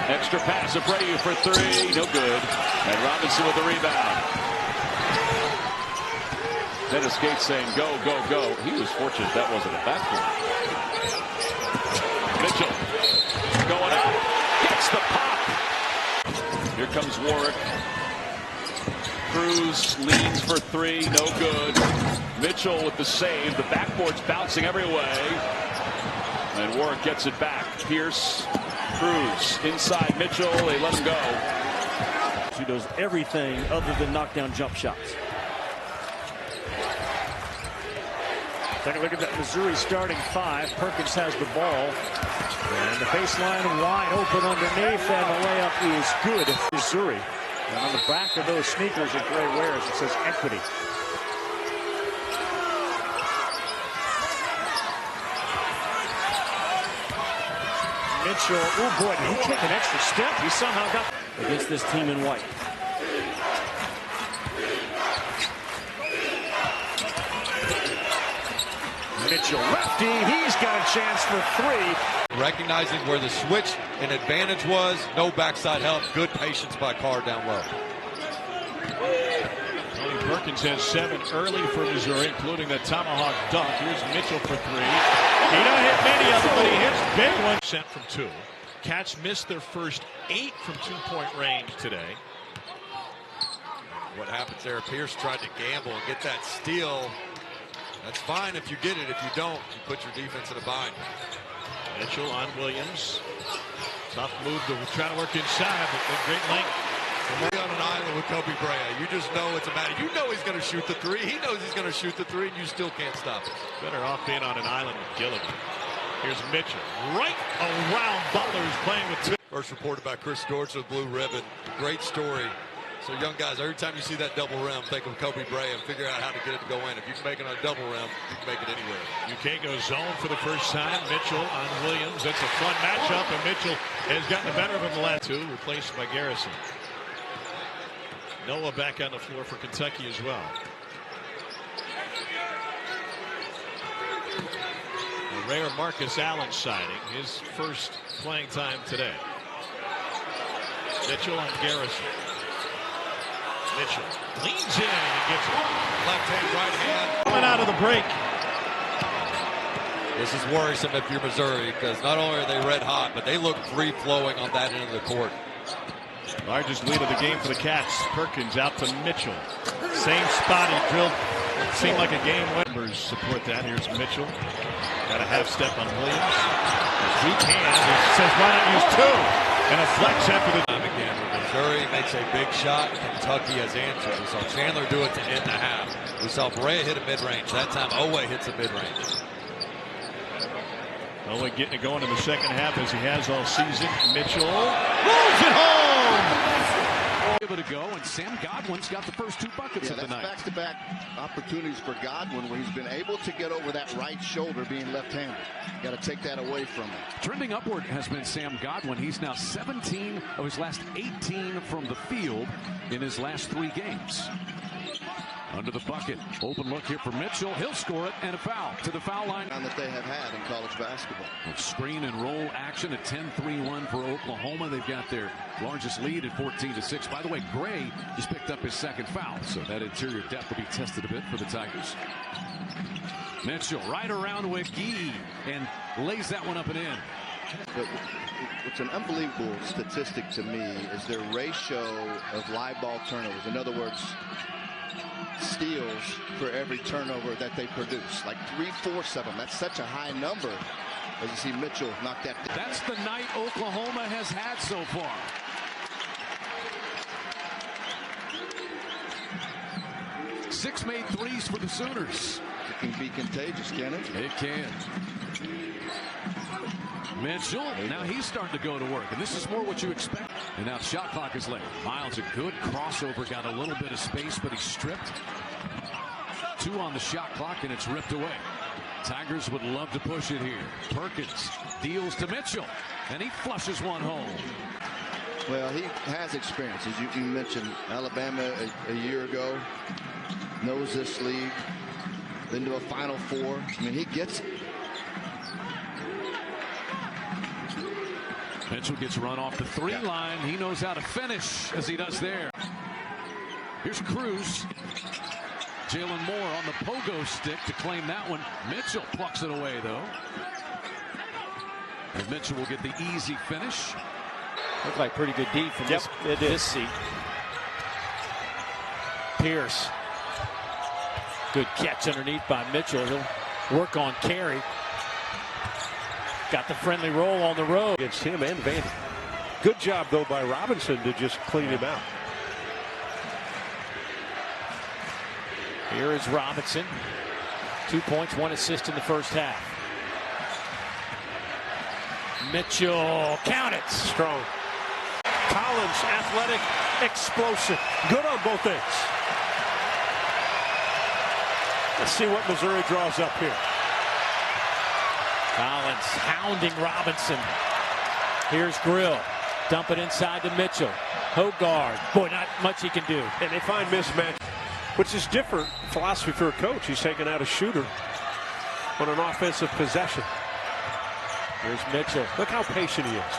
Extra pass, Abreu for three, no good. And Robinson with the rebound. Dennis Gates saying go, go, go. He was fortunate that wasn't a backcourt. Mitchell going up, gets the pop. Here comes Warwick. Cruz leans for three, no good. Mitchell with the save. The backboard's bouncing every way. And Warwick gets it back. Pierce, Cruz, inside Mitchell. They let him go. He does everything other than knock down jump shots. Take a look at that Missouri starting five. Perkins has the ball. And the baseline wide open underneath. And the layup is good. Missouri. And on the back of those sneakers that Gray wears, it says equity. Mitchell, oh boy, did he take an extra step? He somehow got against this team in white. Mitchell, lefty, he's got a chance for three. Recognizing where the switch and advantage was, no backside help, good patience by Carr down low. Tony Perkins has 7 early for Missouri, including the tomahawk dunk. Here's Mitchell for 3. He don't hit many of them, but he hits big one. Sent from 2. Cats missed their first 8 from 2-point range today. What happens there? Pierce tried to gamble and get that steal. That's fine if you get it. If you don't, you put your defense in a bind. Mitchell on Williams. Tough move to try to work inside, but great length. On an island with Kobe Bryant, you just know it's a matter. You know he's going to shoot the 3. He knows he's going to shoot the 3, and you still can't stop it. Better off being on an island with Gilligan. Here's Mitchell. Right around Butler's playing with 2. First reported by Chris George with Blue Ribbon. Great story. So young guys, every time you see that double rim, think of Kobe Bryant and figure out how to get it to go in. If you can make it on a double rim, you can make it anywhere. UK goes zone for the first time. Mitchell on Williams. That's a fun matchup, and Mitchell has gotten the better of him the last 2, replaced by Garrison. Noah back on the floor for Kentucky as well. A rare Marcus Allen sighting, his first playing time today. Mitchell on Garrison. Mitchell leans in and gets it. Left hand, right hand. Coming out of the break. This is worrisome if you're Missouri, because not only are they red hot, but they look free flowing on that end of the court. Largest lead of the game for the Cats. Perkins out to Mitchell. Same spot he drilled. It seemed like a game win. Numbers support that. Here's Mitchell. Got a half step on Williams. As weak hands. He says, why not use 2? And a flex after the time again. Missouri makes a big shot. Kentucky has answered. We saw Chandler do it to end the half. We saw Brea hit a mid-range. That time Owe hits a mid-range. Owe getting it going in the second half as he has all season. Mitchell rolls it home. Give it a go, and Sam Godwin's got the first 2 buckets of the night. Back-to-back opportunities for Godwin, where he's been able to get over that right shoulder, being left-handed. Got to take that away from him. Trending upward has been Sam Godwin. He's now 17 of his last 18 from the field in his last 3 games. Under the bucket. Open look here for Mitchell. He'll score it, and a foul to the foul line. That they have had in college basketball. Screen and roll action at 10-3-1 for Oklahoma. They've got their largest lead at 14-6. By the way, Gray just picked up his 2nd foul, so that interior depth will be tested a bit for the Tigers. Mitchell right around with Gee and lays that one up and in. But what's an unbelievable statistic to me is their ratio of live ball turnovers. In other words, steals for every turnover that they produce, like 3/4 of them. That's such a high number. As you see Mitchell knock that down. That's the night Oklahoma has had so far. Six made threes for the Sooners. It can be contagious, can it? It can. Mitchell, now he's starting to go to work, and this is more what you expect. And now shot clock is late. Miles, a good crossover, got a little bit of space, but he's stripped. 2 on the shot clock, and it's ripped away. Tigers would love to push it here. Perkins deals to Mitchell, and he flushes one home. Well, he has experience. As you mentioned, Alabama a year ago, knows this league, been to a Final Four. I mean, he gets it. Mitchell gets run off the 3 line. He knows how to finish as he does there. Here's Cruz. Jalen Moore on the pogo stick to claim that one. Mitchell plucks it away, though. And Mitchell will get the easy finish. Looked like pretty good D from this seat. Pierce. Good catch underneath by Mitchell. He'll work on Carey. Got the friendly roll on the road. Against him and Vandy. Good job, though, by Robinson to just clean him out. Here is Robinson. 2 points, 1 assist in the first half. Mitchell, count it. Strong. Collins, athletic, explosive. Good on both ends. Let's see what Missouri draws up here. Collins hounding Robinson. Here's Grill. Dump it inside to Mitchell. Hogard. Boy, not much he can do. And they find mismatch, which is different philosophy for a coach. He's taking out a shooter on an offensive possession. Here's Mitchell. Look how patient he is.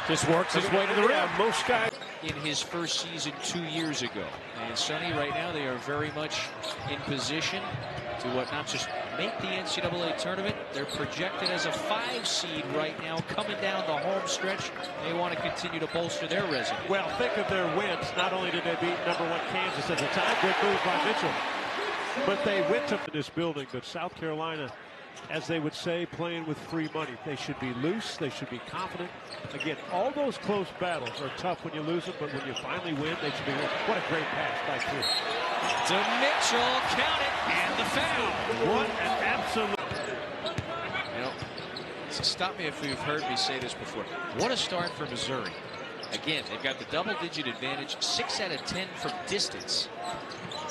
Just works his way to the rim. Most guys. In his first season 2 years ago. And Sonny, right now, they are very much in position to not just make the NCAA tournament. They're projected as a 5 seed right now, coming down the home stretch. They want to continue to bolster their resume. Well, think of their wins. Not only did they beat #1 Kansas at the time, good move by Mitchell, but they went to this building. But South Carolina, as they would say, playing with free money. They should be loose. They should be confident. Again, all those close battles are tough when you lose them, but when you finally win, they should be winning. What a great pass by Cruz. To Mitchell, count it, and the foul. What an absolute. Stop me if you've heard me say this before. What a start for Missouri. Again, they've got the double-digit advantage, 6 out of 10 from distance.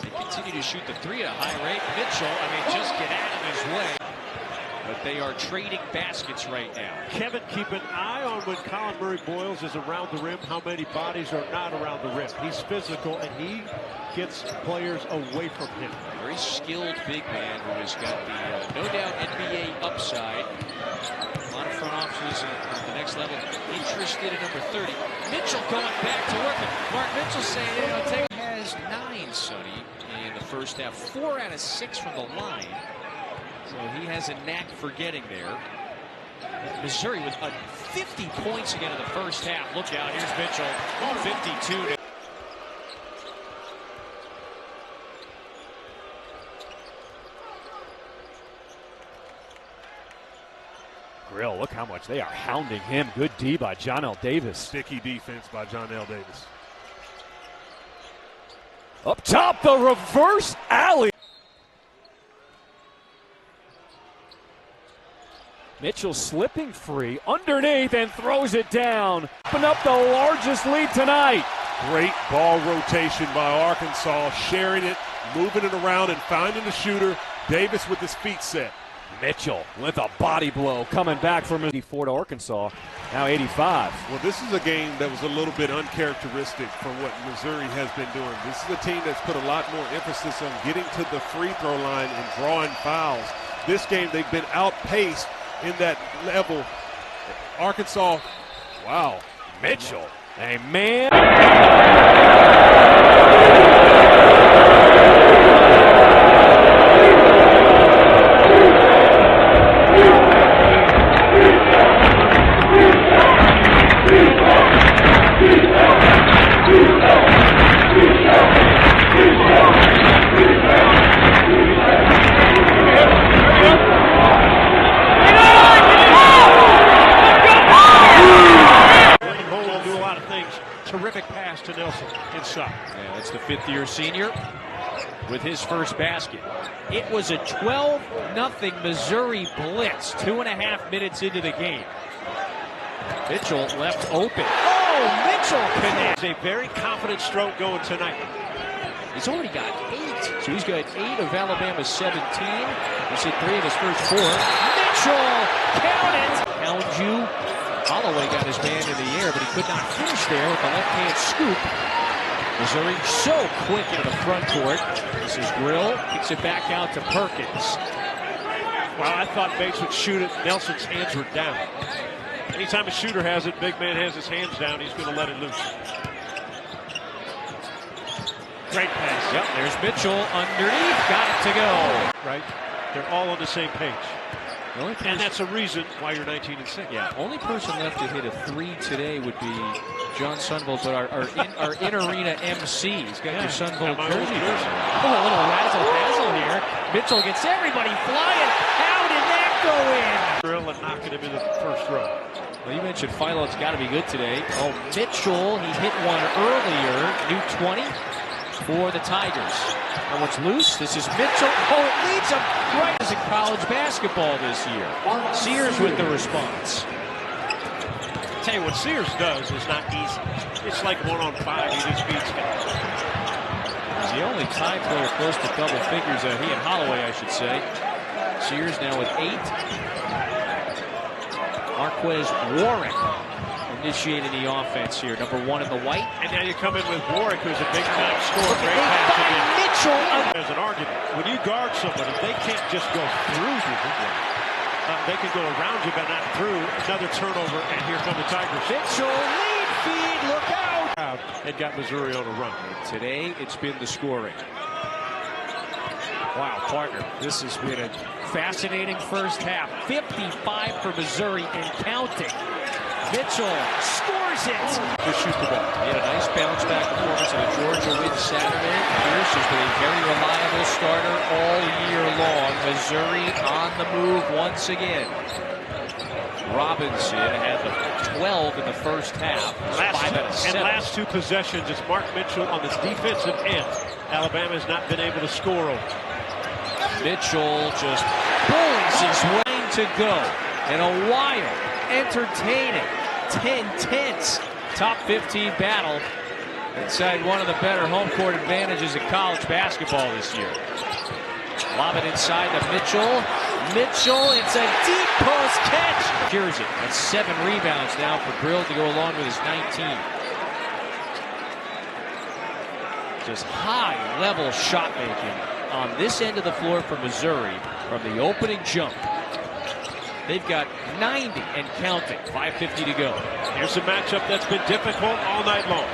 They continue to shoot the 3 at a high rate. Mitchell, just get out of his way. But they are trading baskets right now. Kevin, keep an eye on when Colin Murray-Boyles is around the rim, how many bodies are not around the rim. He's physical, and he gets players away from him. Very skilled big man who has got the, no doubt, NBA upside. A lot of front offices at the next level interested in number 30. Mitchell going back to work. Mark Mitchell saying, take has 9, Sonny, in the first half. 4 out of 6 from the line. So he has a knack for getting there. Missouri with 50 points again in the first half. Look out, here's Mitchell, 52. Grill, look how much they are hounding him. Good D by John L. Davis. Sticky defense by John L. Davis. Up top, the reverse alley. Mitchell slipping free underneath and throws it down. Open up the largest lead tonight. Great ball rotation by Arkansas, sharing it, moving it around, and finding the shooter. Davis with his feet set. Mitchell with a body blow coming back from 84 to Arkansas, now 85. Well, this is a game that was a little bit uncharacteristic for what Missouri has been doing. This is a team that's put a lot more emphasis on getting to the free throw line and drawing fouls. This game, they've been outpaced in that level. Arkansas, wow. Mitchell, a man. Terrific pass to Nelson inside. Yeah, that's the 5th-year senior with his first basket. It was a 12-0 Missouri blitz, 2.5 minutes into the game. Mitchell left open. Oh, Mitchell connects. A very confident stroke going tonight. He's already got 8. So he's got 8 of Alabama's 17. He's hit 3 of his first 4. Mitchell, count it. Hound you. Holloway got his man in the air, but he could not finish there with the left-hand scoop. Missouri so quick into the front court. This is Grill, kicks it back out to Perkins. Well, I thought Bates would shoot it. Nelson's hands were down. Anytime a shooter has it, big man has his hands down, he's going to let it loose. Great pass. Yep, there's Mitchell underneath. Got it to go. Right? They're all on the same page. And that's a reason why you're 19-6. Yeah, only person left to hit a 3 today would be John Sunvold, but our in-arena MC. He's got your Sunvold jersey. Oh, a little razzle-dazzle here. Mitchell gets everybody flying. How did that go in? Drill and knocking him in the first row. Well, you mentioned Philo's got to be good today. Oh, Mitchell, he hit one earlier. New 20 for the Tigers. And what's loose? This is Mitchell. Oh, it leads him right as in college basketball this year. Sears with the response. Tell you what Sears does is not easy. It's like 1-on-5. He just beats guys. He's the only tie player close to double figures. He and Holloway, I should say. Sears now with 8. Marquez Warwick initiating the offense here. Number 1 in the white. And now you come in with Warwick, who's a big-time scorer. Great pass again. Mitchell. There's an argument. When you guard somebody, they can't just go through you. They can go around you, but not through. Another turnover, and here come the Tigers. Mitchell, lead feed, look out. It got Missouri on a run. Today, it's been the scoring. Wow, partner, this has been a fascinating first half. 55 for Missouri and counting. Mitchell scores it. Just shoot the ball. He had a nice bounce back performance in a Georgia win Saturday. Pierce has been a very reliable starter all year long. Missouri on the move once again. Robinson had the 12 in the first half. Last 2 possessions, it's Mark Mitchell on the defensive end. Alabama's not been able to score over. Mitchell just bullies his way to go. In a wild, entertaining, tense top 15 battle inside one of the better home court advantages in college basketball this year. Lob it inside to Mitchell. Mitchell, it's a deep post catch. Here's it. That's 7 rebounds now for Grill to go along with his 19. Just high-level shot making on this end of the floor for Missouri from the opening jump. They've got 90 and counting. 5:50 to go. Here's a matchup that's been difficult all night long.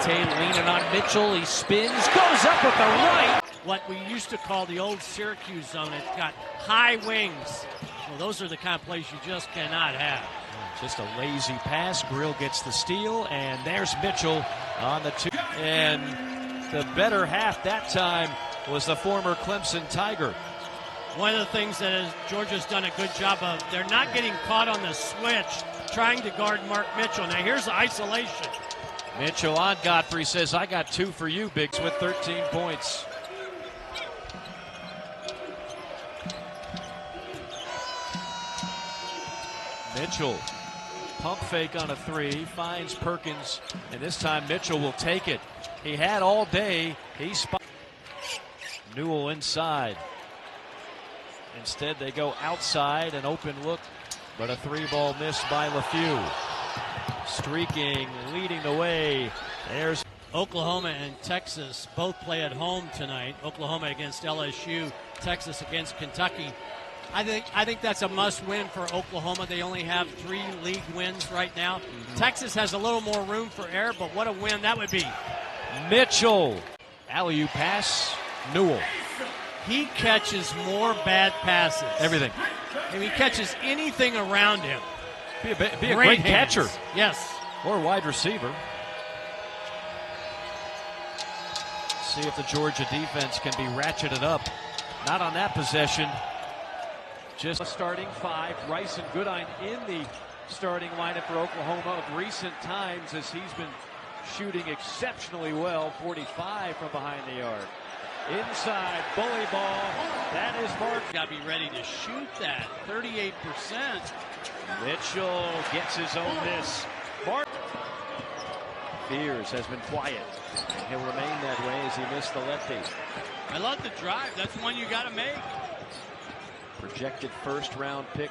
Bate leaning on Mitchell. He spins, goes up with the right. What we used to call the old Syracuse zone. It's got high wings. Well, those are the kind of plays you just cannot have. Just a lazy pass. Grill gets the steal, and there's Mitchell on the 2. And the better half that time was the former Clemson Tiger. One of the things that Georgia's done a good job of, they're not getting caught on the switch, trying to guard Mark Mitchell. Now here's the isolation. Mitchell on Godfrey says, I got 2 for you, Biggs, with 13 points. Mitchell, pump fake on a 3, finds Perkins, and this time Mitchell will take it. He had all day. He spot. Newell inside. Instead, they go outside, an open look, but a 3-ball miss by LeFew. Streaking, leading the way. There's Oklahoma and Texas both play at home tonight. Oklahoma against LSU, Texas against Kentucky. I think that's a must-win for Oklahoma. They only have 3 league wins right now. Texas has a little more room for error, but what a win that would be. Mitchell. Alley-oop pass. Newell. He catches more bad passes. Everything. If he catches anything around him. Be a great catcher. Yes. Or wide receiver. See if the Georgia defense can be ratcheted up. Not on that possession. Just a starting 5. Rice and Goodine in the starting lineup for Oklahoma of recent times as he's been shooting exceptionally well. 45 from behind the arc. Inside, bully ball. That is Mark. Got to be ready to shoot that. 38%. Mitchell gets his own miss. Mark. Fears has been quiet. And he'll remain that way as he missed the lefty. I love the drive. That's one you got to make. Projected first-round pick,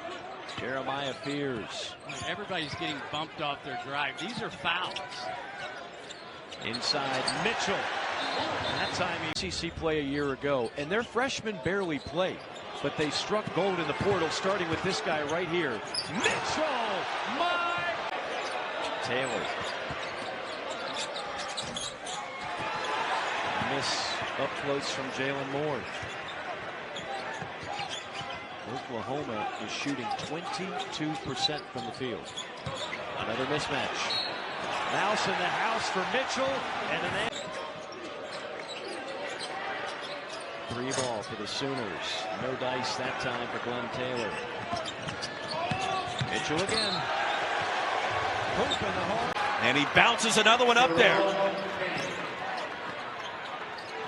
Jeremiah Fears. Everybody's getting bumped off their drive. These are fouls. Inside, Mitchell. That time, ACC play a year ago, and their freshmen barely played, but they struck gold in the portal, starting with this guy right here. Mitchell Taylor. Miss up close from Jalen Moore. Oklahoma is shooting 22% from the field. Another mismatch. Mouse in the house for Mitchell, and an 3-ball for the Sooners. No dice that time for Glenn Taylor. Mitchell again. Hoop in the hole. And he bounces another one up there.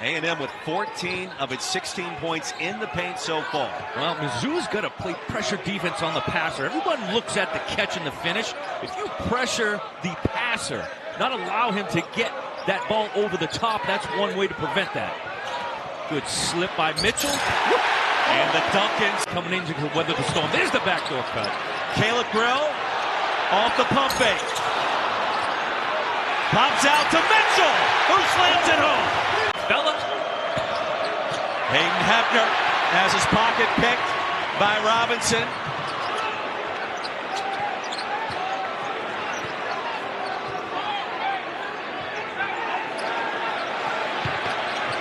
A&M with 14 of its 16 points in the paint so far. Well, Mizzou's got to play pressure defense on the passer. Everyone looks at the catch and the finish. If you pressure the passer, not allow him to get that ball over the top, that's one way to prevent that. Good slip by Mitchell. And the Duncans coming in to weather the storm. There's the backdoor cut. Caleb Grill off the pump fake. Pops out to Mitchell, who slams it home. Bella. Hayden Hefner has his pocket picked by Robinson.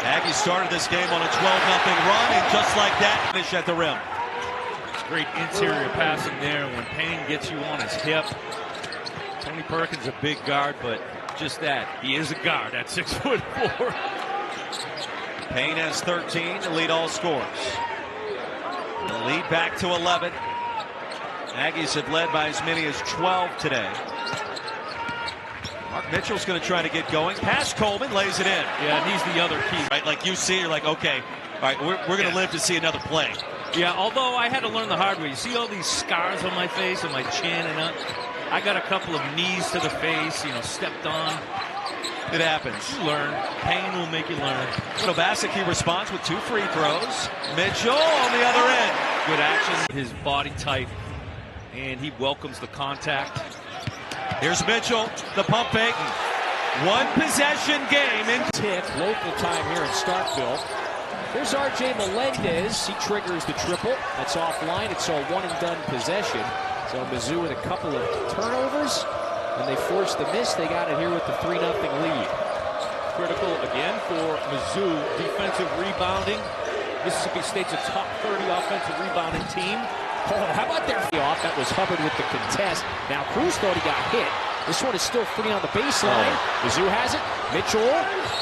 Aggies started this game on a 12-0 run, and just like that, finish at the rim. Great interior passing there when Payne gets you on his hip. Tony Perkins a big guard, but just that, he is a guard at 6'4". Payne has 13 to lead all scores. The lead back to 11. Aggies have led by as many as 12 today. Mark Mitchell's going to try to get going. Pass Coleman, lays it in. Yeah, and he's the other key. Right, like you see, you're like, okay, all right, we're going to live to see another play. Yeah, although I had to learn the hard way. You see all these scars on my face and my chin and I got a couple of knees to the face, stepped on. It happens. You learn. Pain will make you learn. Bassick, he responds with 2 free throws. Mitchell on the other end. Good action. His body type, and he welcomes the contact. Here's Mitchell, the pump fake. One possession game. Tip, local time here in Starkville. Here's R.J. Melendez. He triggers the triple. That's offline. It's a one-and-done possession. So Mizzou with a couple of turnovers. And they forced the miss. They got it here with the 3-0 lead. Critical again for Mizzou. Defensive rebounding. Mississippi State's a top 30 offensive rebounding team. Oh, how about their off? That was Hubbard with the contest. Now Cruz thought he got hit. This one is still free on the baseline. Mizzou has it. Mitchell,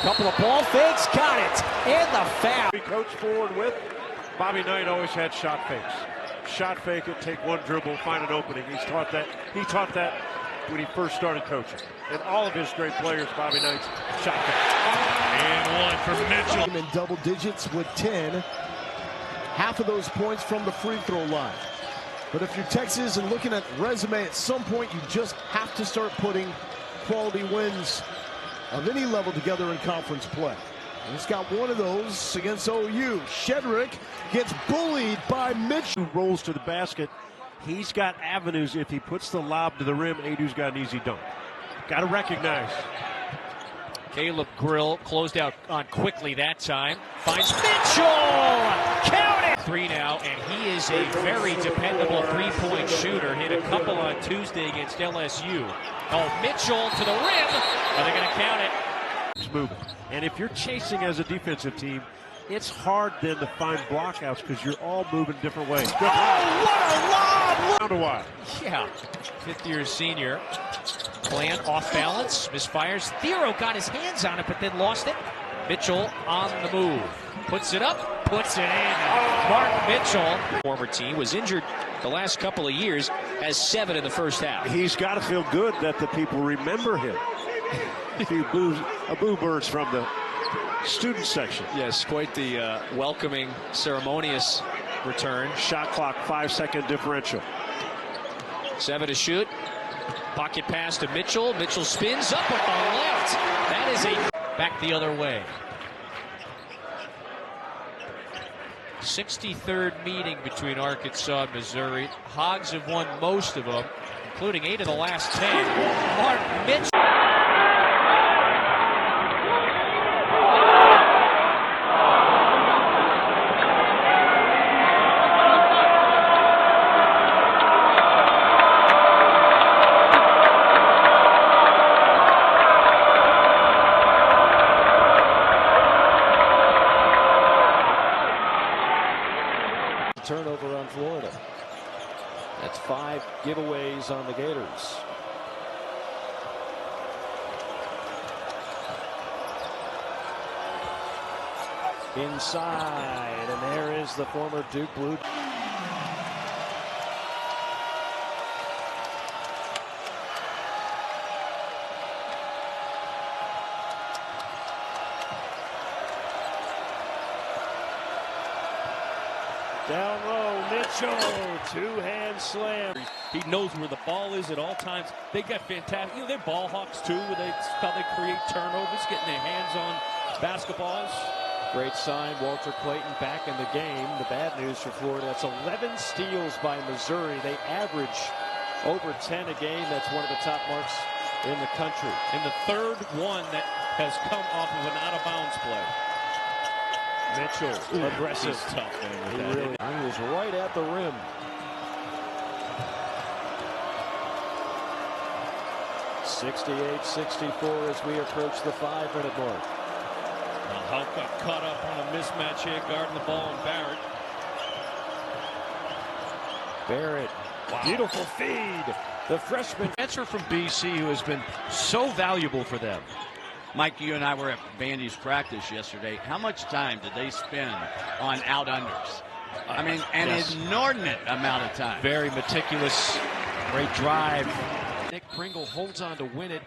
couple of ball fakes, got it. And the foul. Coach forward with Bobby Knight always had shot fakes. Shot fake it, take one dribble, find an opening. He taught that when he first started coaching. And all of his great players, Bobby Knight's shot fake. And one for Mitchell. In double digits with 10. Half of those points from the free throw line. But if you're Texas and looking at resume, at some point you just have to start putting quality wins of any level together in conference play. And he's got one of those against OU. Shedrick gets bullied by Mitchell. Rolls to the basket. He's got avenues. If he puts the lob to the rim, Adu's got an easy dunk. Got to recognize. Caleb Grill closed out on quickly that time. Finds Mitchell! Count it! 3 now, and he is a very dependable three-point shooter. Hit a couple on Tuesday against LSU. Oh, Mitchell to the rim. Are they going to count it? It's moving. And if you're chasing as a defensive team, it's hard then to find blockouts because you're all moving different ways. Good Oh, what a lob! Yeah. Fifth-year senior. Plant off balance, misfires. Thero got his hands on it, but then lost it. Mitchell on the move. Puts it up, puts it in. Mark Mitchell, former team, was injured the last couple of years, has 7 in the first half. He's got to feel good that the people remember him. A few boo birds from the student section. Yes, quite the welcoming, ceremonious return. Shot clock, 5-second differential. 7 to shoot. Pocket pass to Mitchell. Mitchell spins up with the left. That is a back the other way. 63rd meeting between Arkansas and Missouri. Hogs have won most of them, including 8 of the last 10. Mark Mitchell. plays on the Gators. Inside, and there is the former Duke Blue. Down low, Mitchell, two-hand slam. He knows where the ball is at all times. They got fantastic. They're ball hawks too, where that's how they create turnovers, getting their hands on basketballs. Great sign, Walter Clayton back in the game. The bad news for Florida, that's 11 steals by Missouri. They average over 10 a game. That's one of the top marks in the country. And the third one that has come off of an out-of-bounds play. Mitchell, aggressive. He's tough, man, He was right at the rim. (68-64) as we approach the 5-minute mark. Hulk got caught up on a mismatch here, guarding the ball, and Barrett, beautiful feed. The freshman answer from BC, who has been so valuable for them. Mike, you and I were at Vandy's practice yesterday. How much time did they spend on out-unders? I mean, an inordinate amount of time. Very meticulous, great drive. Nick Pringle holds on to win it,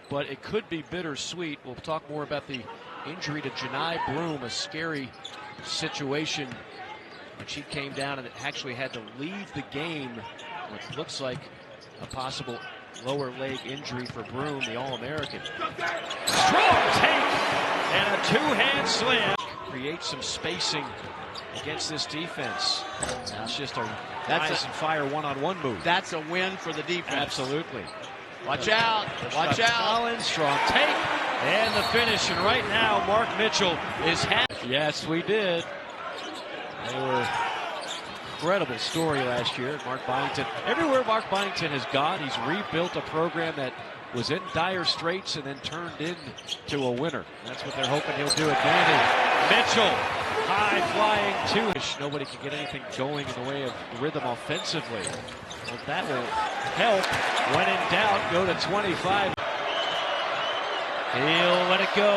but it could be bittersweet. We'll talk more about the injury to Janai Broom, a scary situation. But she came down and actually had to leave the game. What looks like a possible lower leg injury for Broom, the All-American. Strong take and a two-hand slam. Create some spacing against this defense. It's just a rise and fire one-on-one move. That's a win for the defense. Absolutely. Watch out. Watch out. Collins, strong take. And the finish. And right now, Mark Mitchell is Yes, we did. They were incredible story last year. Mark Byington. Everywhere Mark Byington has gone, he's rebuilt a program that was in dire straits and then turned into a winner. That's what they're hoping he'll do at Vandy. Mitchell, high flying two. Nobody can get anything going in the way of rhythm offensively. Well, that will help. When in doubt, go to 25. He'll let it go.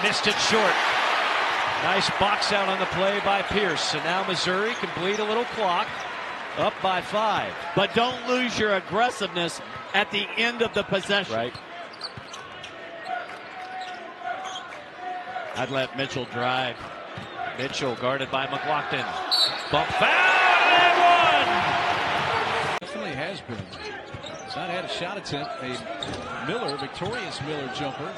Missed it short. Nice box out on the play by Pierce. And now Missouri can bleed a little clock. Up by 5. But don't lose your aggressiveness at the end of the possession. Right. I'd let Mitchell drive. Mitchell guarded by McLaughlin. Bump foul and one! Definitely has been. He's not had a shot attempt. A Miller, victorious Miller jumper.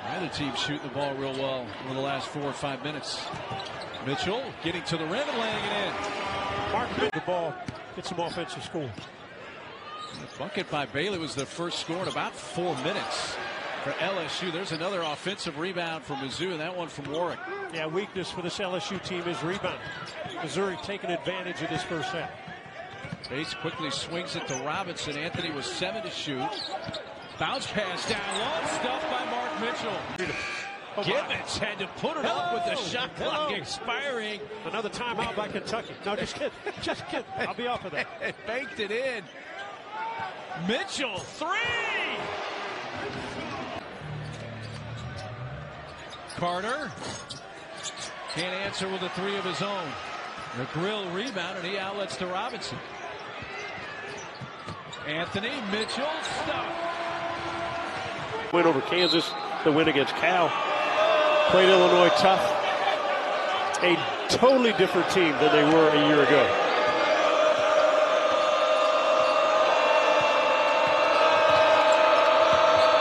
Neither team shooting the ball real well in the last 4 or 5 minutes. Mitchell getting to the rim and laying it in. Mark the ball, get some offensive score. The bucket by Bailey was the first score in about 4 minutes for LSU. There's another offensive rebound for Mizzou, and that one from Warwick. Yeah, weakness for this LSU team is rebound. Missouri taking advantage of this first half. Bates quickly swings it to Robinson. Anthony was 7 to shoot. Bounce pass down low, stuffed by Mark Mitchell. Gibbons had to put it up with the shot clock expiring. Another timeout by Kentucky. No, just kidding. Just kidding. I'll be off of that. Banked it in. Mitchell, 3! Carter can't answer with a 3 of his own. The Grill rebound, and he outlets to Robinson. Anthony, Mitchell, stop. Win over Kansas, the win against Cal. Played Illinois tough. A totally different team than they were a year ago.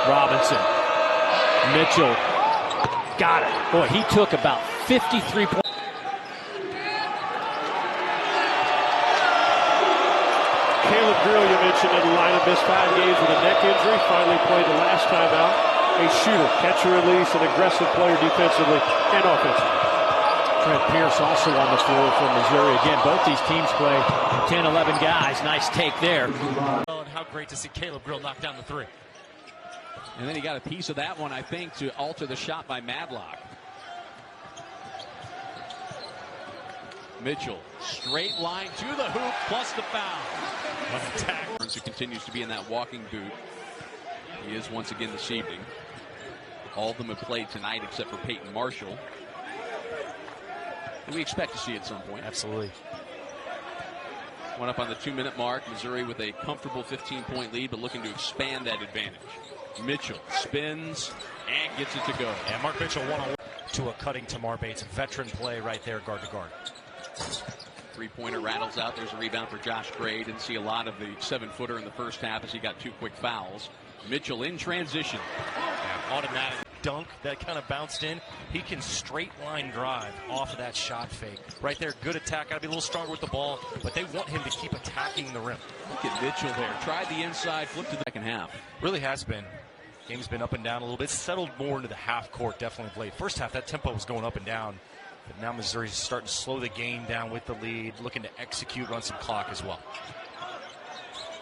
Robinson. Mitchell. Got it. Boy, he took about 53 points. Caleb Grill, you mentioned, in the lineup, missed 5 games with a neck injury. Finally played the last time out. A shooter, catch and release, an aggressive player defensively and offensively. Trent Pierce also on the floor for Missouri. Again, both these teams play 10, 11 guys. Nice take there. And how great to see Caleb Grill knock down the 3. And then he got a piece of that one, I think, to alter the shot by Madlock. Mitchell, straight line to the hoop, plus the foul. What attack. Who continues to be in that walking boot. He is once again this evening. All of them have played tonight except for Peyton Marshall. And we expect to see at some point. Absolutely. One up on the 2-minute mark. Missouri with a comfortable 15-point lead, but looking to expand that advantage. Mitchell spins and gets it to go. And Mark Mitchell one-on-one to a cutting Tamar Bates. Veteran play right there, guard to guard. Three-pointer rattles out. There's a rebound for Josh Gray. Didn't see a lot of the 7-footer in the first half as he got 2 quick fouls. Mitchell in transition. Yeah, automatic dunk that kind of bounced in. He can straight line drive off of that shot fake. Right there, good attack. Got to be a little stronger with the ball, but they want him to keep attacking the rim. Look at Mitchell there. Tried the inside, flipped to the second half. Really has been. Game's been up and down a little bit. Settled more into the half court, definitely of late. First half, that tempo was going up and down. But now Missouri's starting to slow the game down with the lead, looking to execute, run some clock as well.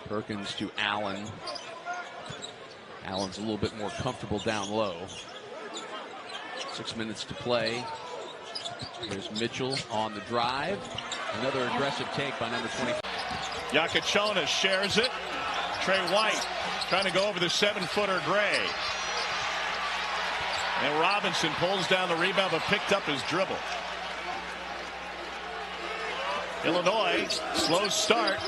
Perkins to Allen. Allen's a little bit more comfortable down low. 6 minutes to play. There's Mitchell on the drive. Another aggressive take by number 20. Yakachona shares it. Trey White trying to go over the 7-footer Gray. And Robinson pulls down the rebound but picked up his dribble. Illinois, slow start.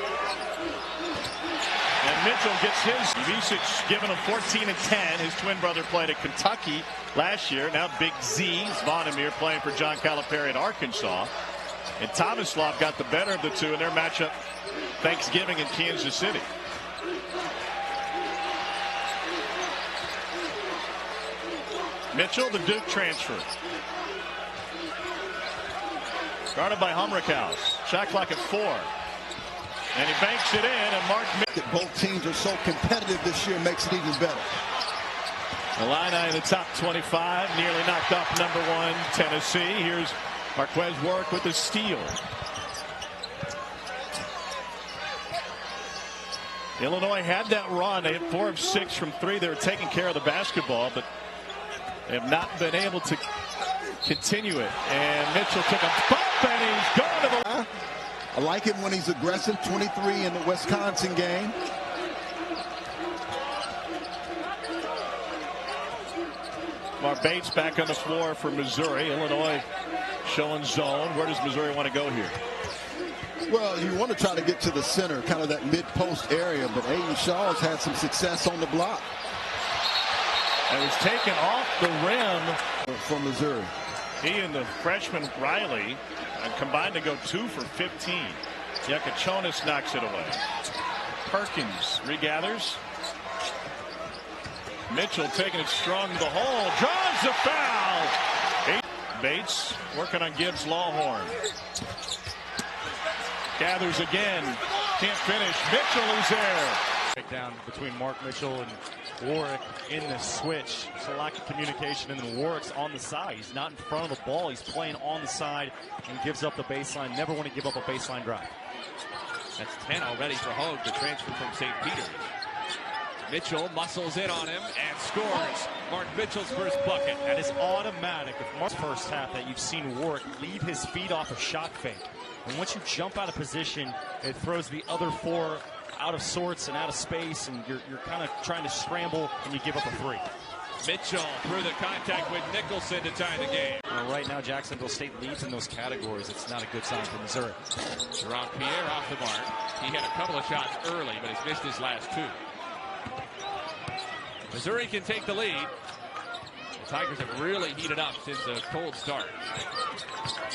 And Mitchell gets his. Visic given him 14 and 10. His twin brother played at Kentucky last year. Now Big Z, Zvonimir, playing for John Calipari at Arkansas. And Tomislav got the better of the two in their matchup Thanksgiving in Kansas City. Mitchell, the Duke transfer. Guarded by Humrickhouse. Shot clock at 4. And he banks it in, and Mark Mitchell. Both teams are so competitive this year, makes it even better. Illini in the top 25, nearly knocked off number 1 Tennessee. Here's Marquez Warwick with the steal. Illinois had that run. They had 4 of 6 from 3. They were taking care of the basketball, but they have not been able to continue it. And Mitchell took a bump, and he's going to the... I like him when he's aggressive. 23 in the Wisconsin game. Mark Bates back on the floor for Missouri. Illinois showing zone. Where does Missouri want to go here? Well, you want to try to get to the center, kind of that mid-post area, but Aiden Shaw's had some success on the block. And was taken off the rim for Missouri. He and the freshman Riley combined to go 2 for 15. Yakachonis knocks it away. Perkins regathers. Mitchell taking it strong to the hole. Draws the foul. Bates working on Gibbs Lawhorn. Gathers again. Can't finish. Mitchell is there. Down between Mark Mitchell and Warwick in the switch. It's a lack of communication, and then Warwick's on the side. He's not in front of the ball. He's playing on the side and gives up the baseline. Never want to give up a baseline drive. That's 10 already for Hogue, the transfer from St. Peter's. Mitchell muscles in on him and scores. Mark Mitchell's first bucket. That is automatic. If Mark's first half that you've seen Warwick leave his feet off a shot fake. And once you jump out of position, it throws the other 4 out of sorts and out of space, and you're kind of trying to scramble, and you give up a 3. Mitchell through the contact with Nicholson to tie the game. Well, right now, Jacksonville State leads in those categories. It's not a good sign for Missouri. Jerron Pierre off the mark. He had a couple of shots early, but he's missed his last 2. Missouri can take the lead. The Tigers have really heated up since a cold start.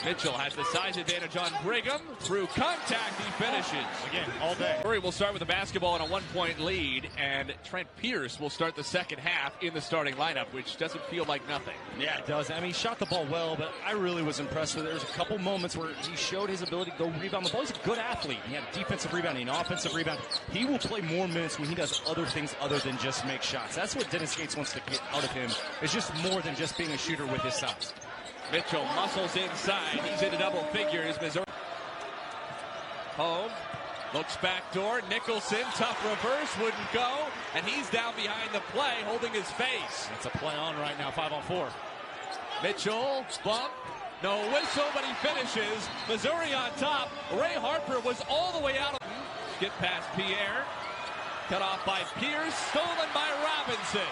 Mitchell has the size advantage on Brigham. Through contact, he finishes. Again, all day. Missouri will start with the basketball in a 1-point lead, and Trent Pierce will start the second half in the starting lineup, which doesn't feel like nothing. Yeah, it does. I mean, he shot the ball well, but I really was impressed with it. There's a couple moments where he showed his ability to go rebound the ball. He's a good athlete. He had defensive rebounding, offensive rebound. He will play more minutes when he does other things other than just make shots. That's what Dennis Gates wants to get out of him. It's just more than just being a shooter with his size. Mitchell muscles inside. He's into double figures. Missouri. Home. Looks back door, Nicholson, tough reverse, wouldn't go, and he's down behind the play, holding his face. It's a play on right now, 5-on-4. Mitchell, bump, no whistle, but he finishes. Missouri on top. Ray Harper was all the way out. Get past Pierre, cut off by Pierce, stolen by Robinson.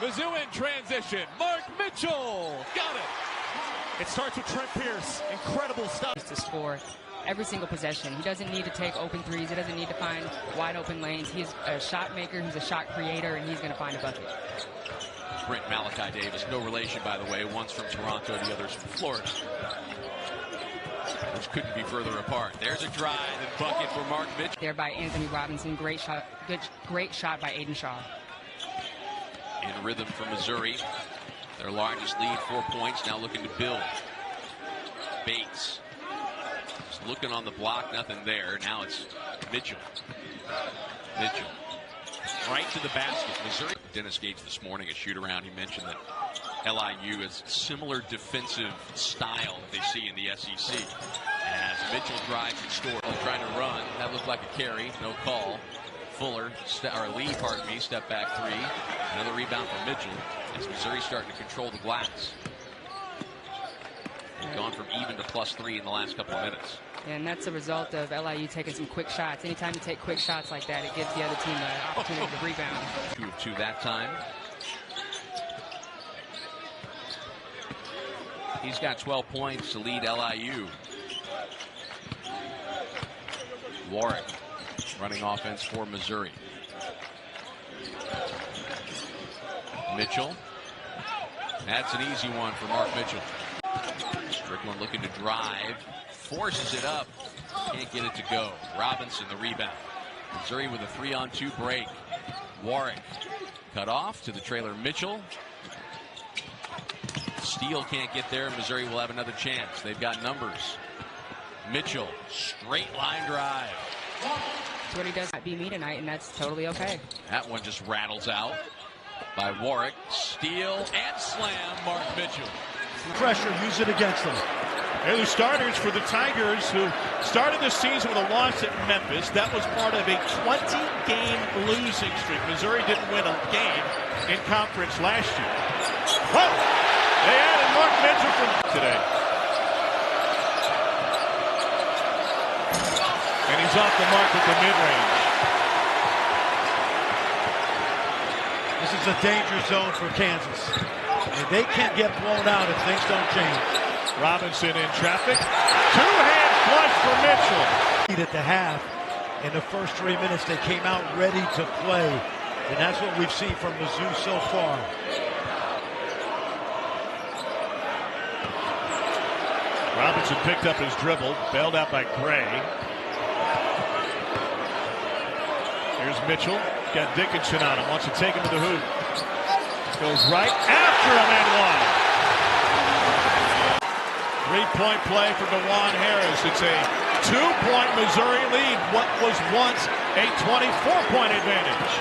Mizzou in transition, Mark Mitchell, got it. It starts with Trent Pierce, incredible stuff. To score every single possession. He doesn't need to take open threes. He doesn't need to find wide open lanes. He's a shot maker. He's a shot creator, and he's going to find a bucket. Brent Malachi Davis, no relation, by the way. One's from Toronto, the other's from Florida, which couldn't be further apart. There's a drive and bucket for Mark Mitchell. There by Anthony Robinson. Great shot. Great shot by Aiden Shaw. In rhythm for Missouri. Their largest lead, 4 points, now looking to build. Bates. Just looking on the block, nothing there. Now it's Mitchell. Mitchell. Right to the basket. Missouri. Dennis Gates this morning, a shoot around, he mentioned that LIU has similar defensive style that they see in the SEC. As Mitchell drives and scores. Trying to run. That looked like a carry. No call. Fuller, or Lee, pardon me, step back three. Another rebound from Mitchell as Missouri starting to control the glass. They've gone from even to +3 in the last couple of minutes. And that's a result of LIU taking some quick shots. Anytime you take quick shots like that, it gives the other team an opportunity to rebound. 2 of 2 that time. He's got 12 points to lead LIU. Warwick running offense for Missouri. Mitchell. That's an easy one for Mark Mitchell. Strickland looking to drive. Forces it up. Can't get it to go. Robinson the rebound. Missouri with a 3-on-2 break. Warwick cut off to the trailer Mitchell. Steele can't get there. Missouri will have another chance. They've got numbers. Mitchell, straight line drive. That's what he does. Not be me tonight, and that's totally okay. That one just rattles out by Warwick. Steal and slam, Mark Mitchell. Pressure, use it against them. They're the starters for the Tigers, who started the season with a loss at Memphis. That was part of a 20-game losing streak. Missouri didn't win a game in conference last year. Whoa! They added Mark Mitchell from today. And he's off the mark with the mid-range. This is a danger zone for Kansas. And they can't get blown out if things don't change. Robinson in traffic. Two-hand flush for Mitchell. At the half, in the first 3 minutes, they came out ready to play. And that's what we've seen from Mizzou so far. Robinson picked up his dribble, bailed out by Gray. Here's Mitchell, got Dickinson on him, wants to take him to the hoop. Goes right after him and one. 3-point play for DeJuan Harris. It's a 2-point Missouri lead, what was once a 24-point advantage.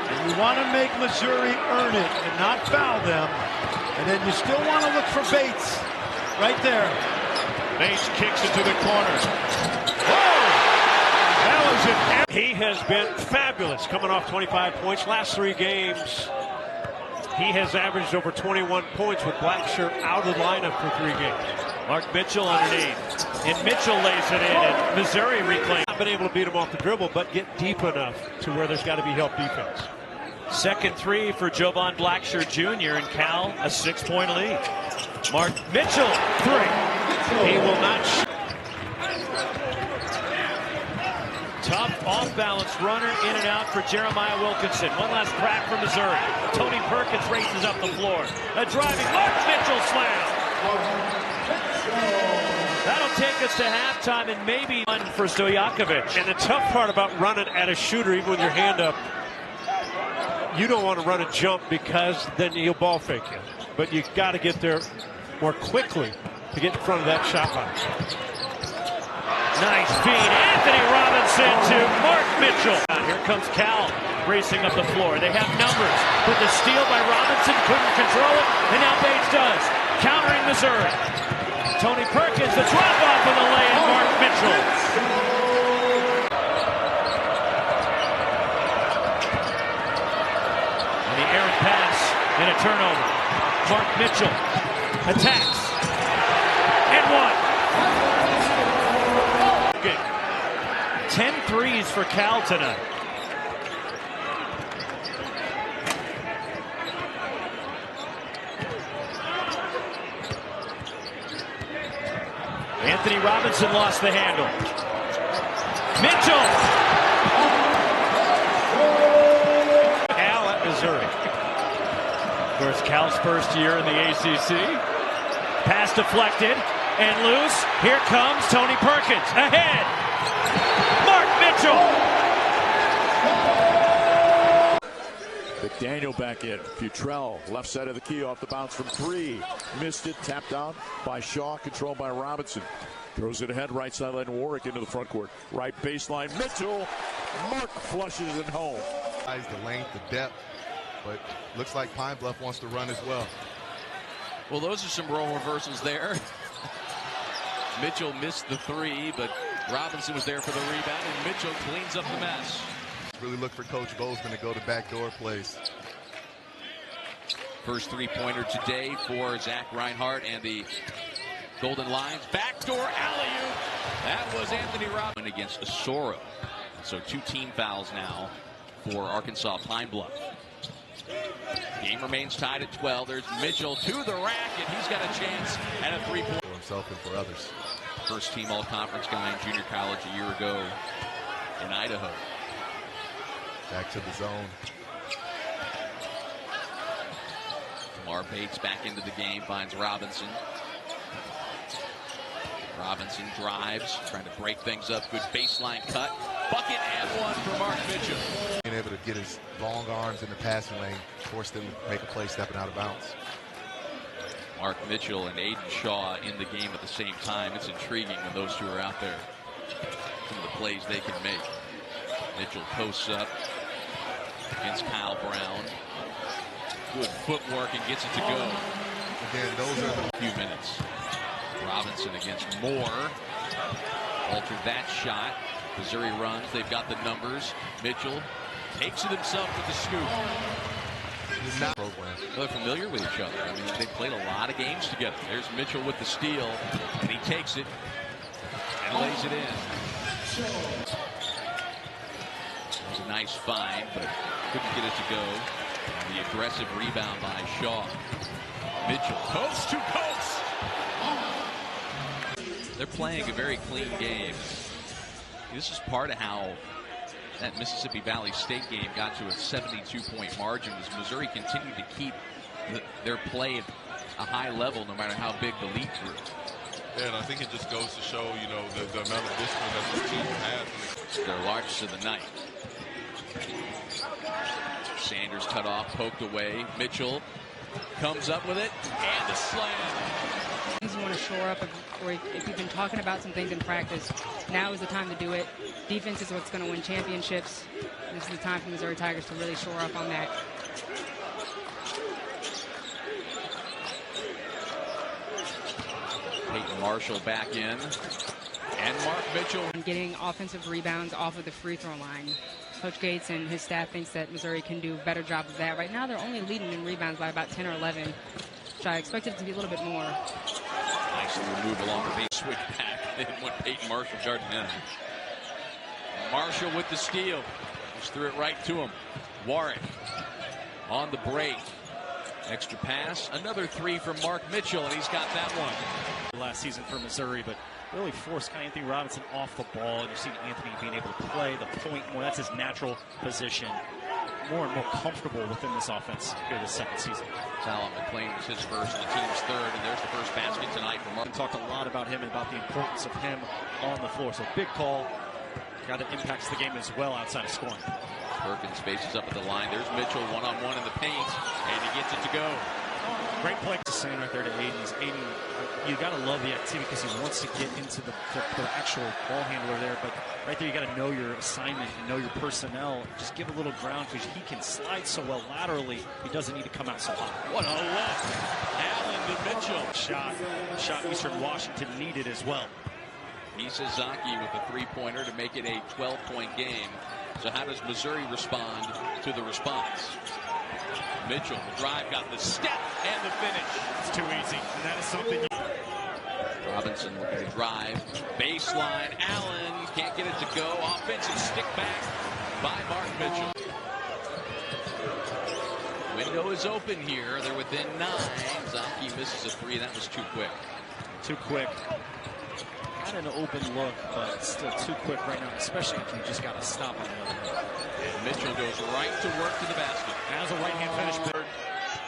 And you want to make Missouri earn it and not foul them. And then you still want to look for Bates. Right there. Bates kicks it to the corner. Whoa! That was it. He has been fabulous, coming off 25 points. Last 3 games, he has averaged over 21 points with Blackshirt out of the lineup for 3 games. Mark Mitchell underneath. And Mitchell lays it in, and Missouri reclaims. Not been able to beat him off the dribble, but get deep enough to where there's got to be help defense. Second 3 for Jovan Blackshirt Jr. and Cal, a 6-point lead. Mark Mitchell, 3. He will not shoot. Tough off-balance runner in and out for Jeremiah Wilkinson. One last crack for Missouri. Tony Perkins races up the floor. A driving Mark Mitchell slam. That'll take us to halftime and maybe one for Stojakovic. And the tough part about running at a shooter, even with your hand up, you don't want to run a jump because then he'll ball fake you. But you got to get there more quickly to get in front of that shot line. Nice feed. Anthony Robinson to Mark Mitchell. Here comes Cal racing up the floor. They have numbers, but the steal by Robinson couldn't control it, and now Bates does. Countering Missouri. Tony Perkins, the drop off of the lay, and Mark Mitchell. turnover. Mark Mitchell attacks. And one. 10 threes for Cal tonight. Anthony Robinson lost the handle. Mitchell! Cal at Missouri. Of course, Cal's first year in the ACC. Pass deflected and loose. Here comes Tony Perkins. Ahead! Mark Mitchell! McDaniel back in. Futrell, left side of the key, off the bounce from three. Missed it, tapped out by Shaw, controlled by Robinson. Throws it ahead, right sideline, Warwick into the front court. Right baseline, Mitchell. Mark flushes it home. The length, the depth, but looks like Pine Bluff wants to run as well. Well, those are some role reversals there. Mitchell missed the three, but Robinson was there for the rebound, and Mitchell cleans up the mess. Really look for Coach Bozeman to go to backdoor plays. First three-pointer today for Zach Reinhardt, and the Golden Lions backdoor alley-oop. That was Anthony Robinson against Osoro. So 2 team fouls now for Arkansas Pine Bluff. Game remains tied at 12. There's Mitchell to the rack, and he's got a chance at a three-point. For himself and for others. First team all-conference guy in junior college a year ago in Idaho. Back to the zone. Tamar Bates back into the game, finds Robinson. Robinson drives, trying to break things up. Good baseline cut. Bucket and one for Mark Mitchell. Being able to get his long arms in the passing lane, force them to make a play stepping out of bounds. Mark Mitchell and Aiden Shaw in the game at the same time. It's intriguing when those two are out there. Some of the plays they can make. Mitchell posts up against Kyle Brown. Good footwork and gets it to go. Again, those are the few minutes. Robinson against Moore. Altered that shot. Missouri runs. They've got the numbers. Mitchell takes it himself with the scoop. They're familiar with each other. I mean, they played a lot of games together. There's Mitchell with the steal, and he takes it and lays it in. It was a nice find, but couldn't get it to go. And the aggressive rebound by Shaw. Mitchell, coast to coast. They're playing a very clean game. This is part of how that Mississippi Valley State game got to a 72-point margin, as Missouri continued to keep their play at a high level no matter how big the lead grew. Yeah, and I think it just goes to show, you know, the amount of discipline that this team has. Their largest of the night. Sanders cut off, poked away. Mitchell comes up with it, and the slam. You want to shore up, or if you've been talking about some things in practice, now is the time to do it. Defense is what's going to win championships. This is the time for the Missouri Tigers to really shore up on that. Peyton Marshall back in, and Mark Mitchell. Getting offensive rebounds off of the free throw line. Coach Gates and his staff thinks that Missouri can do a better job of that. Right now, they're only leading in rebounds by about 10 or 11, which I expected it to be a little bit more. Nice little move along the base, switch back, and when Peyton Marshall charging in. Marshall with the steal. Just threw it right to him. Warwick on the break. Extra pass. Another three from Mark Mitchell, and he's got that one. Last season for Missouri, but really forced Anthony Robinson off the ball, and you've seen Anthony being able to play the point more. That's his natural position. More and more comfortable within this offense here this second season. Talon McClain was his first, the team's third, and there's the first basket tonight for Mark. We talked a lot about him and about the importance of him on the floor. So big call. Guy that impacts the game as well outside of scoring. Perkins faces up at the line. There's Mitchell one-on-one in the paint, and he gets it to go. Great play to Sam right there to Aiden. Aiden, you got to love the activity because he wants to get into the actual ball handler there. But right there, you got to know your assignment and know your personnel. Just give a little ground because he can slide so well laterally. He doesn't need to come out so hot. What a look. Allen to Mitchell. Shot Eastern Washington needed as well. Misazaki with a three-pointer to make it a 12-point game. So how does Missouri respond to the response? Mitchell, the drive, got the step and the finish. It's too easy. And that is something. Robinson looking to drive. Baseline. Allen can't get it to go. Offensive stick back by Mark Mitchell. Window is open here. They're within 9. Zaki misses a 3. That was too quick. Too quick. Got an open look, but still too quick right now, especially if you just got to stop on the other end. And Mitchell goes right to work to the basket. Now's a right-hand finish.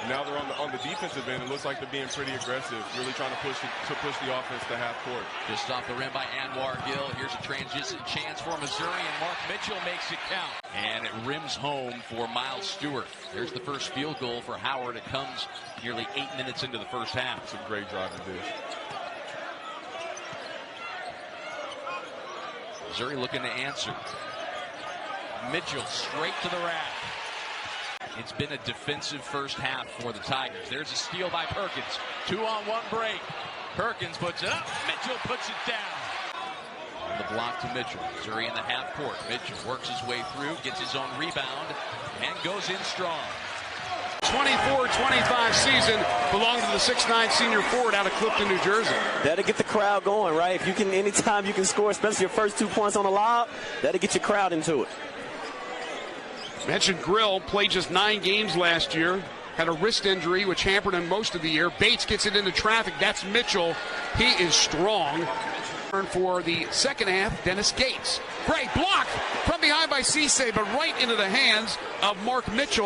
And now they're on the defensive end. It looks like they're being pretty aggressive, really trying to push the offense to half court. Just off the rim by Anwar Gill. Here's a transition chance for Missouri, and Mark Mitchell makes it count. And it rims home for Miles Stewart. There's the first field goal for Howard. It comes nearly 8 minutes into the first half. It's a great driving dish. Missouri looking to answer. Mitchell straight to the rack. It's been a defensive first half for the Tigers. There's a steal by Perkins. 2-on-1 break. Perkins puts it up. Mitchell puts it down. On the block to Mitchell. Missouri in the half court. Mitchell works his way through, gets his own rebound, and goes in strong. 24-25 season belonged to the 6'9" senior forward out of Clifton, New Jersey. That'll get the crowd going, right? If you can, anytime you can score, especially your first 2 points on the lob, that'll get your crowd into it. Mentioned Grill played just 9 games last year. Had a wrist injury, which hampered him most of the year. Bates gets it into traffic. That's Mitchell. He is strong. For the second half, Dennis Gates. Great block from behind by Cisse, but right into the hands of Mark Mitchell.